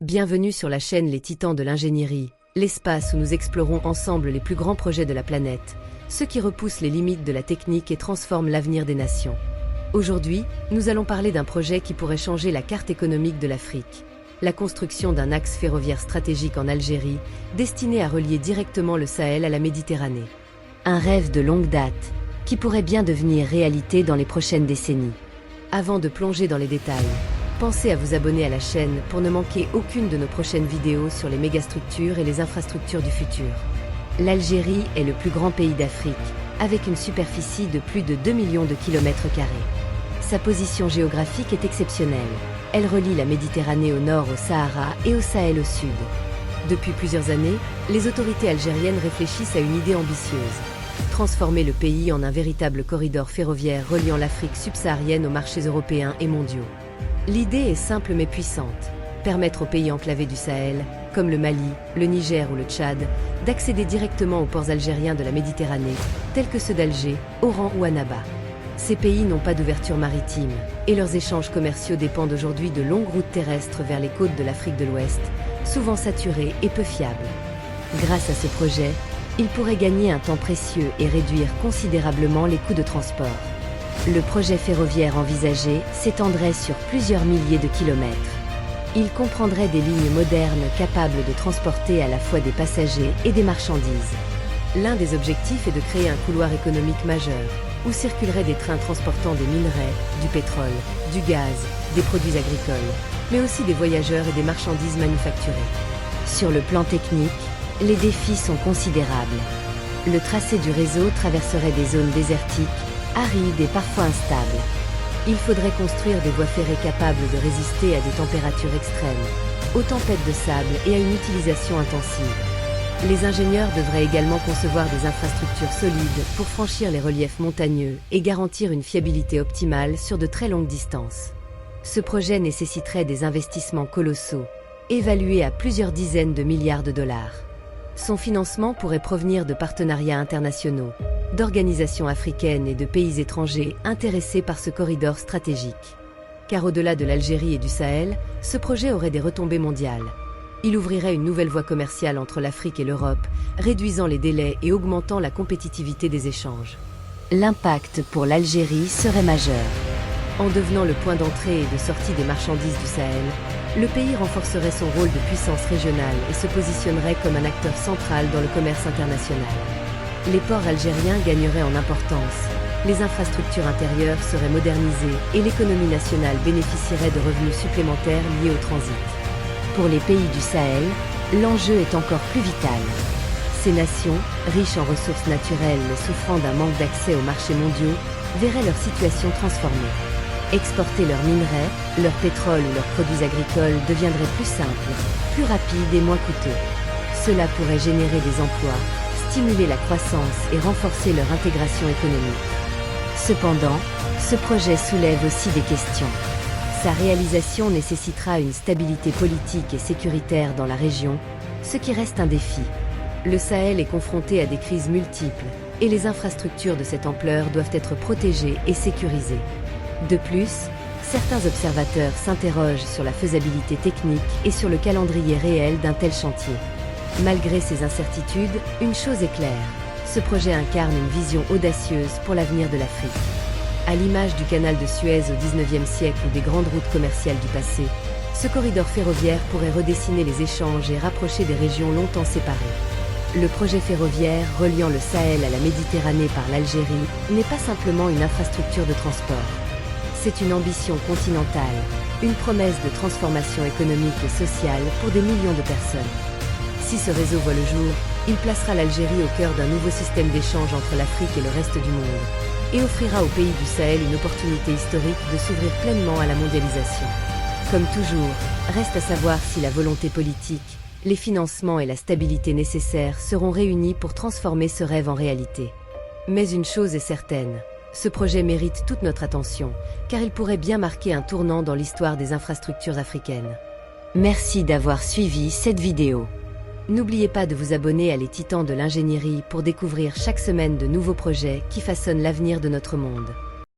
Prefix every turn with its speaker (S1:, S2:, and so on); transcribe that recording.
S1: Bienvenue sur la chaîne Les Titans de l'ingénierie, l'espace où nous explorons ensemble les plus grands projets de la planète, ceux qui repoussent les limites de la technique et transforment l'avenir des nations. Aujourd'hui, nous allons parler d'un projet qui pourrait changer la carte économique de l'Afrique. La construction d'un axe ferroviaire stratégique en Algérie, destiné à relier directement le Sahel à la Méditerranée. Un rêve de longue date, qui pourrait bien devenir réalité dans les prochaines décennies. Avant de plonger dans les détails, pensez à vous abonner à la chaîne pour ne manquer aucune de nos prochaines vidéos sur les mégastructures et les infrastructures du futur. L'Algérie est le plus grand pays d'Afrique, avec une superficie de plus de 2 millions de kilomètres carrés. Sa position géographique est exceptionnelle. Elle relie la Méditerranée au nord au Sahara et au Sahel au sud. Depuis plusieurs années, les autorités algériennes réfléchissent à une idée ambitieuse. Transformer le pays en un véritable corridor ferroviaire reliant l'Afrique subsaharienne aux marchés européens et mondiaux. L'idée est simple mais puissante. Permettre aux pays enclavés du Sahel, comme le Mali, le Niger ou le Tchad, d'accéder directement aux ports algériens de la Méditerranée, tels que ceux d'Alger, Oran ou Annaba. Ces pays n'ont pas d'ouverture maritime, et leurs échanges commerciaux dépendent aujourd'hui de longues routes terrestres vers les côtes de l'Afrique de l'Ouest, souvent saturées et peu fiables. Grâce à ce projet, ils pourraient gagner un temps précieux et réduire considérablement les coûts de transport. Le projet ferroviaire envisagé s'étendrait sur plusieurs milliers de kilomètres. Il comprendrait des lignes modernes capables de transporter à la fois des passagers et des marchandises. L'un des objectifs est de créer un couloir économique majeur, où circuleraient des trains transportant des minerais, du pétrole, du gaz, des produits agricoles, mais aussi des voyageurs et des marchandises manufacturées. Sur le plan technique, les défis sont considérables. Le tracé du réseau traverserait des zones désertiques, arides et parfois instables. Il faudrait construire des voies ferrées capables de résister à des températures extrêmes, aux tempêtes de sable et à une utilisation intensive. Les ingénieurs devraient également concevoir des infrastructures solides pour franchir les reliefs montagneux et garantir une fiabilité optimale sur de très longues distances. Ce projet nécessiterait des investissements colossaux, évalués à plusieurs dizaines de milliards de dollars. Son financement pourrait provenir de partenariats internationaux, d'organisations africaines et de pays étrangers intéressés par ce corridor stratégique. Car au-delà de l'Algérie et du Sahel, ce projet aurait des retombées mondiales. Il ouvrirait une nouvelle voie commerciale entre l'Afrique et l'Europe, réduisant les délais et augmentant la compétitivité des échanges. L'impact pour l'Algérie serait majeur. En devenant le point d'entrée et de sortie des marchandises du Sahel, le pays renforcerait son rôle de puissance régionale et se positionnerait comme un acteur central dans le commerce international. Les ports algériens gagneraient en importance, les infrastructures intérieures seraient modernisées et l'économie nationale bénéficierait de revenus supplémentaires liés au transit. Pour les pays du Sahel, l'enjeu est encore plus vital. Ces nations, riches en ressources naturelles mais souffrant d'un manque d'accès aux marchés mondiaux, verraient leur situation transformée. Exporter leurs minerais, leur pétrole ou leurs produits agricoles deviendrait plus simple, plus rapide et moins coûteux. Cela pourrait générer des emplois, stimuler la croissance et renforcer leur intégration économique. Cependant, ce projet soulève aussi des questions. Sa réalisation nécessitera une stabilité politique et sécuritaire dans la région, ce qui reste un défi. Le Sahel est confronté à des crises multiples, et les infrastructures de cette ampleur doivent être protégées et sécurisées. De plus, certains observateurs s'interrogent sur la faisabilité technique et sur le calendrier réel d'un tel chantier. Malgré ces incertitudes, une chose est claire, ce projet incarne une vision audacieuse pour l'avenir de l'Afrique. À l'image du canal de Suez au XIXe siècle ou des grandes routes commerciales du passé, ce corridor ferroviaire pourrait redessiner les échanges et rapprocher des régions longtemps séparées. Le projet ferroviaire reliant le Sahel à la Méditerranée par l'Algérie n'est pas simplement une infrastructure de transport. C'est une ambition continentale, une promesse de transformation économique et sociale pour des millions de personnes. Si ce réseau voit le jour, il placera l'Algérie au cœur d'un nouveau système d'échange entre l'Afrique et le reste du monde, et offrira aux pays du Sahel une opportunité historique de s'ouvrir pleinement à la mondialisation. Comme toujours, reste à savoir si la volonté politique, les financements et la stabilité nécessaires seront réunis pour transformer ce rêve en réalité. Mais une chose est certaine, ce projet mérite toute notre attention, car il pourrait bien marquer un tournant dans l'histoire des infrastructures africaines. Merci d'avoir suivi cette vidéo. N'oubliez pas de vous abonner à Les Titans de l'ingénierie pour découvrir chaque semaine de nouveaux projets qui façonnent l'avenir de notre monde.